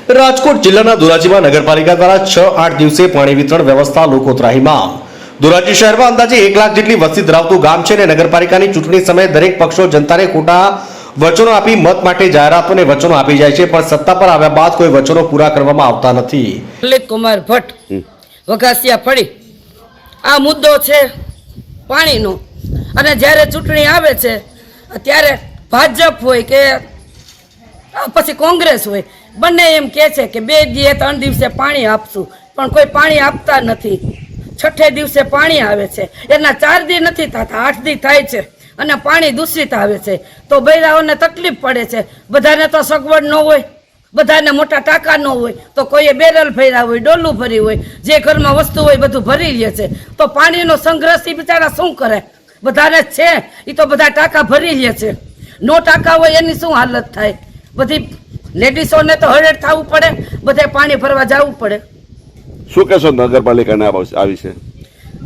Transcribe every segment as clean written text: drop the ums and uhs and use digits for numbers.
રાજકોટ જિલ્લાના ધોરાજીમાં નગરપાલિકા દ્વારા 6-8 દિવસે પાણી વિતરણ વ્યવસ્થા લોકો ત્રાહીમામ। ધોરાજી શહેરમાં અંદાજે 1 લાખ જેટલી વસ્તી ધરાવતું ગામ છે અને નગરપાલિકાની ચૂંટણી સમયે દરેક પક્ષો જનતાને ખોટા વચનો આપી મત માટે જાહેરાતો અને વચનો આપી જાય છે, પણ સત્તા પર આવ્યા બાદ કોઈ વચનો પૂરા કરવામાં આવતા નથી। લલિત કુમાર ભટ્ટ વઘાસિયા ફળી આ મુદ્દો છે પાણીનો, અને જ્યારે ચૂંટણી આવે છે ત્યારે ભાજપ હોય કે પછી કોંગ્રેસ હોય, બંને એમ કહે છે કે 2-3 દિવસે પાણી આપશું, પણ કોઈ પાણી આપતા નથી। 6 દિવસે પાણી આવે છે, એના 4 દી નથી થતા, 8 દી થાય છે અને પાણી દૂષિત આવે છે, તો બૈરાઓને તકલીફ પડે છે। બધાને તો સગવડ ન હોય, બધાને મોટા ટાંકા ન હોય, તો કોઈએ બેરલ ભર્યા હોય, ડોલું ભરી હોય, જે ઘરમાં વસ્તુ હોય બધું ભરી લે છે, તો પાણીનો સંગ્રહ એ બિચારા શું કરે? બધાને છે એ તો બધા ટાંકા ભરી લે છે, નો ટાંકા હોય એની શું હાલત થાય? બધી લેડીસોને તો હરેડ થવું પડે, બધે પાણી ભરવા જવું પડે। શું કહેશો નગરપાલિકાને આ વિશે?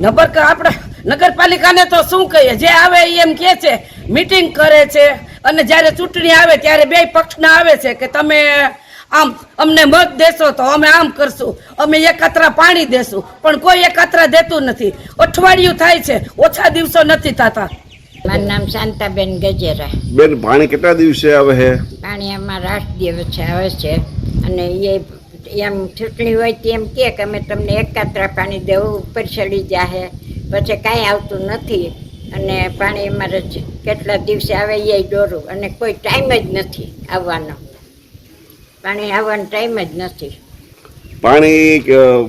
આપણે નગરપાલિકાને તો શું કહીએ, જે આવે એમ કહે છે, મીટિંગ કરે છે, અને જ્યારે ચૂંટણી આવે ત્યારે બે પક્ષના આવે છે કે તમે આમ અમને મત દેશો તો અમે આમ કરશું, અમે એકાત્રા પાણી દેશું, પણ કોઈ એકાત્રા દેતું નથી। અઠવાડિયું થાય છે, ઓછા દિવસો નથી થતા। મારું નામ શાંતાબેન ગજેરા। બેન, પાણી કેટલા દિવસે આવે છે? પાણી અમારા 8 દિવસે આવે છે, અને એમ ચૂંટણી હોય તો એમ કે અમે તમને એકાત્રા પાણી દેવું, ઉપર ચડી જાહે, પછી કાંઈ આવતું નથી, અને પાણી અમારે કેટલા દિવસે આવે એ દોરું, અને કોઈ ટાઈમ જ નથી આવવાનો, પાણી આવવાનો ટાઈમ જ નથી। પાણી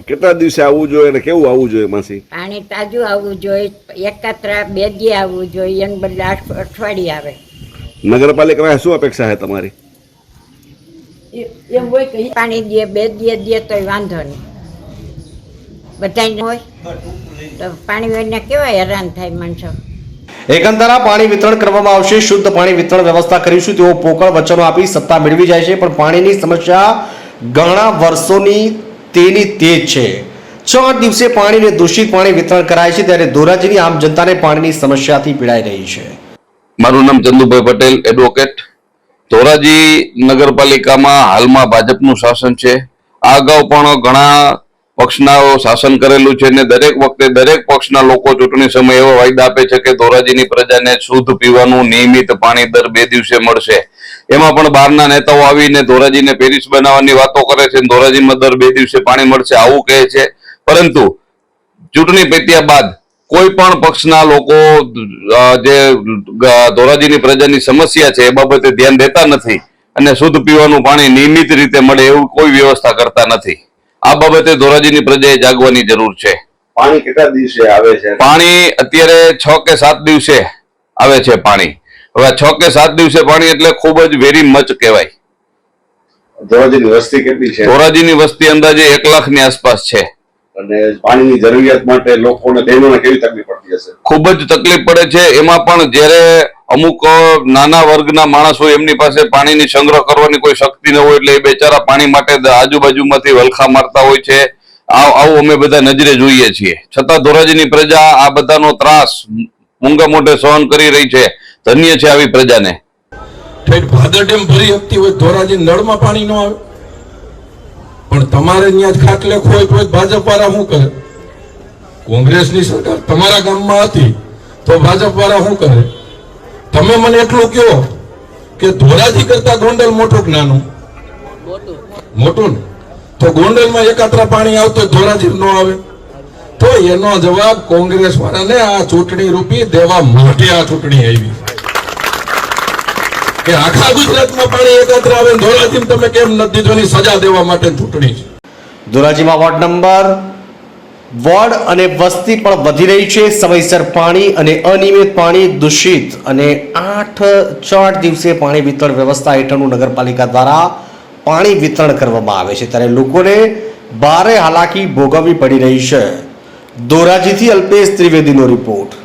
કેટલા દિવસે આવવું જોઈએ અને કેવું આવવું જોઈએ? માસી, પાણી તાજું આવવું જોઈએ, એકાત્રા 2 દી આવવું જોઈએ, એને બદલે અઠવાડિયે આવે। નગરપાલિકામાં શું અપેક્ષા છે તમારી? એમ હોય કે પાણી દે 2 દી દે તોય વાંધો નહીં, બધાને હોય તો પાણી વગર કેવા હેરાન થાય માણસો। એકંદરા પાણી વિતરણ કરવામાં આવશે, શુદ્ધ પાણી વિતરણ વ્યવસ્થા કરીશું તેઓ પોકળ વચનો આપી સત્તા મેળવી જાય છે, પણ પાણીની સમસ્યા ઘણા વર્ષોની તેની તે જ છે। 6-8 દિવસે પાણીને દૂષિત પાણી વિતરણ કરાય છે, ત્યારે ધોરાજીની આમ જનતાને પાણીની સમસ્યાથી પીડાઈ રહી છે। મારું નામ ચંદુભાઈ પટેલ, એડવોકેટ। ધોરાજી નગરપાલિકામાં હાલમાં ભાજપનું શાસન છે। આ અગાઉ પણ ઘણા પક્ષના શાસન કરેલું છે, અને દરેક વખતે દરેક પક્ષના લોકો ચૂંટણી સમયે એવો વાયદા આપે છે કે ધોરાજીની પ્રજાને શુદ્ધ પીવાનું નિયમિત પાણી દર 2 દિવસે મળશે। એમાં પણ બહારના નેતાઓ આવીને ધોરાજીને પેરિસ બનાવવાની વાતો કરે છે, ધોરાજીમાં દર 2 દિવસે પાણી મળશે આવું કહે છે, પરંતુ ચૂંટણી પત્યા બાદ કોઈ પણ પક્ષના લોકો જે ધોરાજીની પ્રજાની સમસ્યા છે એ બાબતે ધ્યાન દેતા નથી, અને શુદ્ધ પીવાનું પાણી નિયમિત રીતે મળે એવું કોઈ વ્યવસ્થા કરતા નથી। આ બાબતે ધોરાજીની પ્રજાએ જાગવાની જરૂર છે। પાણી કેટલા દિવસે આવે છે? પાણી અત્યારે 6 કે 7 દિવસે આવે છે પાણી। હવે 6 કે 7 દિવસે પાણી એટલે ખૂબ જ વેરી મચ કહેવાય। ધોરાજીની વસ્તી કેટલી છે? ધોરાજીની વસ્તી અંદાજે 1 લાખની આસપાસ છે, અને પાણીની જરૂરિયાત માટે લોકોને બહેનોને કેવી તકલીફ પડતી હશે? ખૂબ જ તકલીફ પડે છે। એમાં પણ જ્યારે અમુક નાના વર્ગના માણસ હોય એમની પાસે પાણીની સંગ્રહ કરવાની કોઈ શક્તિ ન હોય, એટલે એ બેચારા પાણી માટે આજુબાજુમાંથી વલખા મારતા હોય છે। આવું અમે બધા નજરે જોઈએ છીએ, છતાં ધોરાજીની પ્રજા આ બધાનો ત્રાસ મૂંગા મોઢે સહન કરી રહી છે। ધન્ય છે આવી પ્રજાને। ભાદર ડેમ ભરી શકતી હોય, ધોરાજી નળમાં પાણી ન આવે, પણ તમારે ત્યાં ખાટલે ખોય તો ભાજપ વાળા શું કરે? કોંગ્રેસની સરકાર તમારા ગામમાં હતી તો ભાજપ વાળા શું કરે? તમે મને એટલું કહો કે ધોરાજી કરતા ગોંડલ મોટું કે નાનું? મોટું ને, તો ગોંડલમાં એકાત્રા પાણી આવતો ધોરાજી ન આવે? તો એનો જવાબ કોંગ્રેસ વાળાને આ ચૂંટણી રૂપી દેવા માટે આ ચૂંટણી આવી કે આખા ગુજરાતમાં પાણી એકાત્ર આવે, ધોરાજી તમે કેમ નથી દીધો ની સજા દેવા માટે ચૂંટણી છે। ધોરાજીમાં વોર્ડ અને વસ્તી પણ વધી રહી છે। સમયસર પાણી અને અનિયમિત પાણી દૂષિત અને 6-8 દિવસે પાણી વિતરણ વ્યવસ્થા હેઠળનું નગરપાલિકા દ્વારા પાણી વિતરણ કરવામાં આવે છે, ત્યારે લોકોને ભારે હાલાકી ભોગવવી પડી રહી છે। ધોરાજીથી અલ્પેશ ત્રિવેદીનો રિપોર્ટ।